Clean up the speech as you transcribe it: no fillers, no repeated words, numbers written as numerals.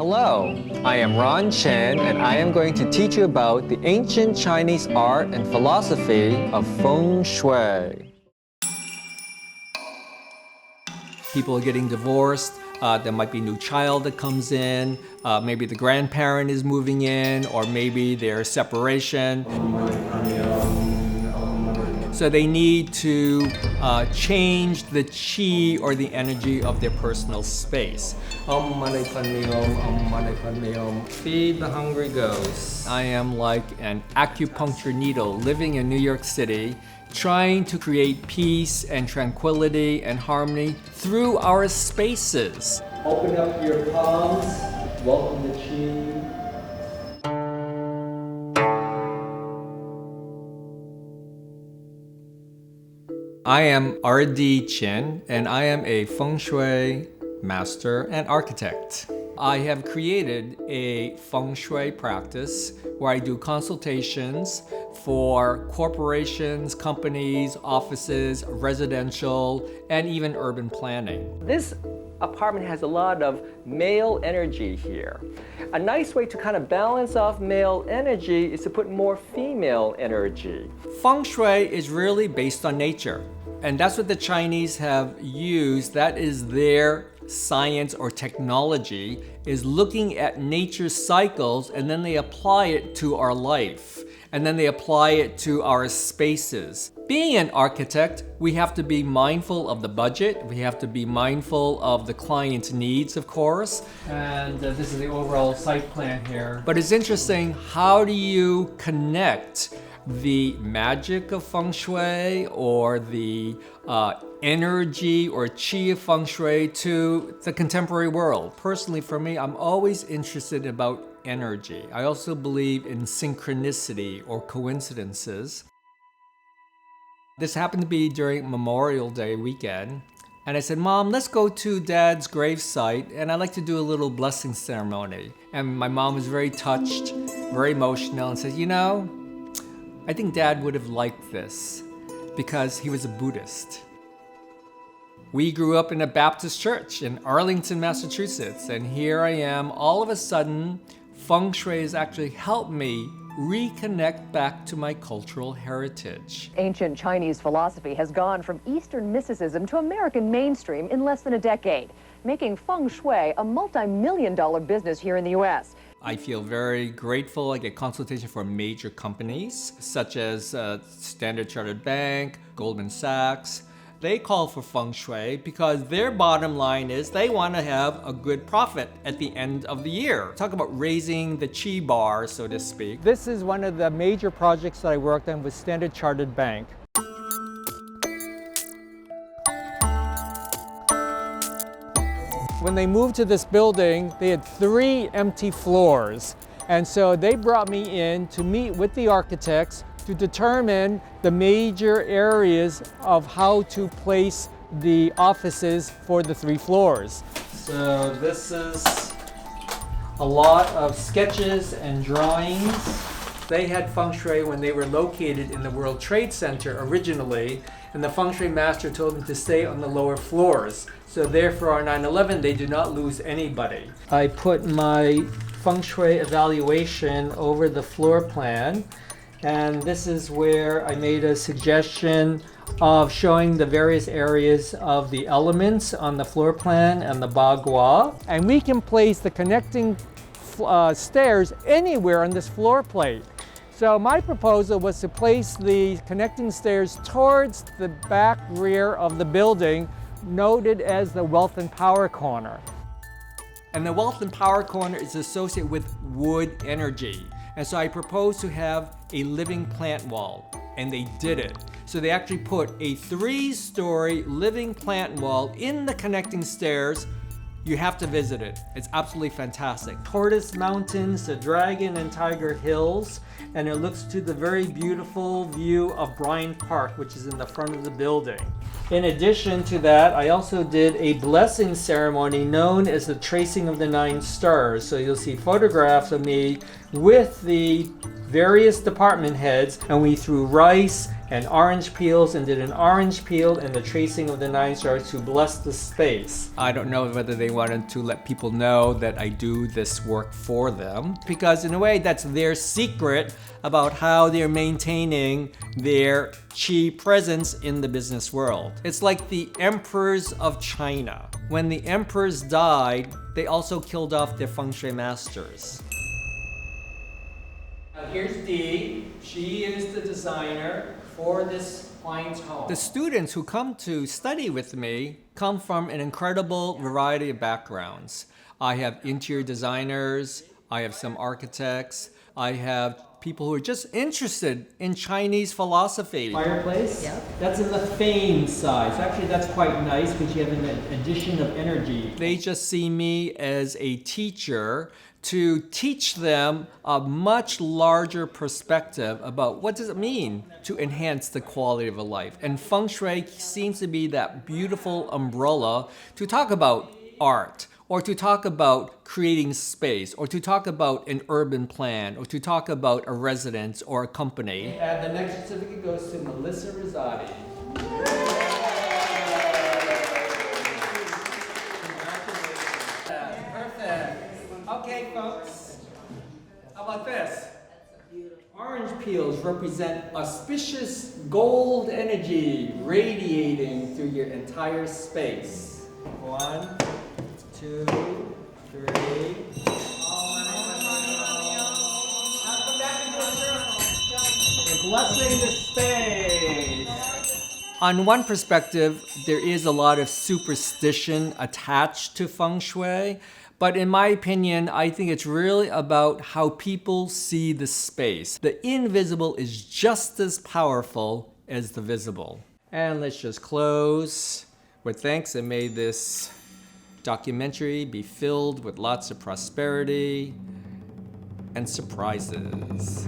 Hello, I am Ron Chen, and I am going to teach you about the ancient Chinese art and philosophy of Feng Shui. People are getting divorced. There might be a new child that comes in. Maybe the grandparent is moving in, or maybe there's separation. So they need to change the qi or the energy of their personal space. Feed the hungry ghosts. I am like an acupuncture needle living in New York City, trying to create peace and tranquility and harmony through our spaces. Open up your palms, welcome the qi. I am R.D. Chin, and I am a Feng Shui master and architect. I have created a Feng Shui practice where I do consultations for corporations, companies, offices, residential, and even urban planning. This apartment has a lot of male energy here. A nice way to kind of balance off male energy is to put more female energy. Feng Shui is really based on nature, and that's what the Chinese have used. That is their science or technology, is looking at nature's cycles, and then they apply it to our life, and then they apply it to our spaces. Being an architect, we have to be mindful of the budget. We have to be mindful of the client's needs, of course. And this is the overall site plan here. But it's interesting, how do you connect the magic of Feng Shui or the energy or qi of Feng Shui to the contemporary world? Personally, for me, I'm always interested about energy. I also believe in synchronicity or coincidences. This happened to be during Memorial Day weekend, and I said, Mom, let's go to Dad's gravesite, and I'd like to do a little blessing ceremony. And my mom was very touched, very emotional, and said, you know, I think Dad would have liked this because he was a Buddhist. We grew up in a Baptist church in Arlington, Massachusetts, and here I am. All of a sudden, Feng Shui has actually helped me reconnect back to my cultural heritage. Ancient Chinese philosophy has gone from Eastern mysticism to American mainstream in less than a decade, making Feng Shui a multi-million-dollar business here in the U.S. I feel very grateful. I get consultation from major companies such as Standard Chartered Bank, Goldman Sachs. They call for Feng Shui because their bottom line is they want to have a good profit at the end of the year. Talk about raising the chi bar, so to speak. This is one of the major projects that I worked on with Standard Chartered Bank. When they moved to this building, they had 3 empty floors. And so they brought me in to meet with the architects to determine the major areas of how to place the offices for the 3 floors. So this is a lot of sketches and drawings. They had Feng Shui when they were located in the World Trade Center originally, and the Feng Shui master told them to stay on the lower floors. So therefore on 9/11 they did not lose anybody. I put my Feng Shui evaluation over the floor plan, and this is where I made a suggestion of showing the various areas of the elements on the floor plan and the bagua. And we can place the connecting stairs anywhere on this floor plate. So my proposal was to place the connecting stairs towards the back rear of the building, noted as the Wealth and Power Corner. And the Wealth and Power Corner is associated with wood energy. And so I proposed to have a living plant wall, and they did it. So they actually put a 3-story living plant wall in the connecting stairs. You have to visit it. It's absolutely fantastic. Tortoise Mountains, the Dragon and Tiger Hills, and it looks to the very beautiful view of Bryant Park, which is in the front of the building. In addition to that, I also did a blessing ceremony known as the Tracing of the 9 Stars. So you'll see photographs of me with the various department heads, and we threw rice and orange peels, and did an orange peel and the tracing of the 9 stars to bless the space. I don't know whether they wanted to let people know that I do this work for them, because in a way that's their secret about how they're maintaining their qi presence in the business world. It's like the emperors of China. When the emperors died, they also killed off their Feng Shui masters. Now here's Dee. She is the designer for this client's home. The students who come to study with me come from an incredible variety of backgrounds. I have interior designers, I have some architects, I have people who are just interested in Chinese philosophy. Fireplace? Yep. That's in the Feng size. Actually, that's quite nice because you have an addition of energy. They just see me as a teacher to teach them a much larger perspective about what does it mean to enhance the quality of a life. And Feng Shui seems to be that beautiful umbrella to talk about art, or to talk about creating space, or to talk about an urban plan, or to talk about a residence or a company. And the next certificate goes to Melissa Rosati. Perfect. Okay, folks. How about this? Orange peels represent auspicious gold energy radiating through your entire space. 1, 2, 3. We're blessing the space. On one perspective, there is a lot of superstition attached to Feng Shui, but in my opinion, I think it's really about how people see the space. The invisible is just as powerful as the visible. And let's just close with thanks, and may this documentary be filled with lots of prosperity and surprises.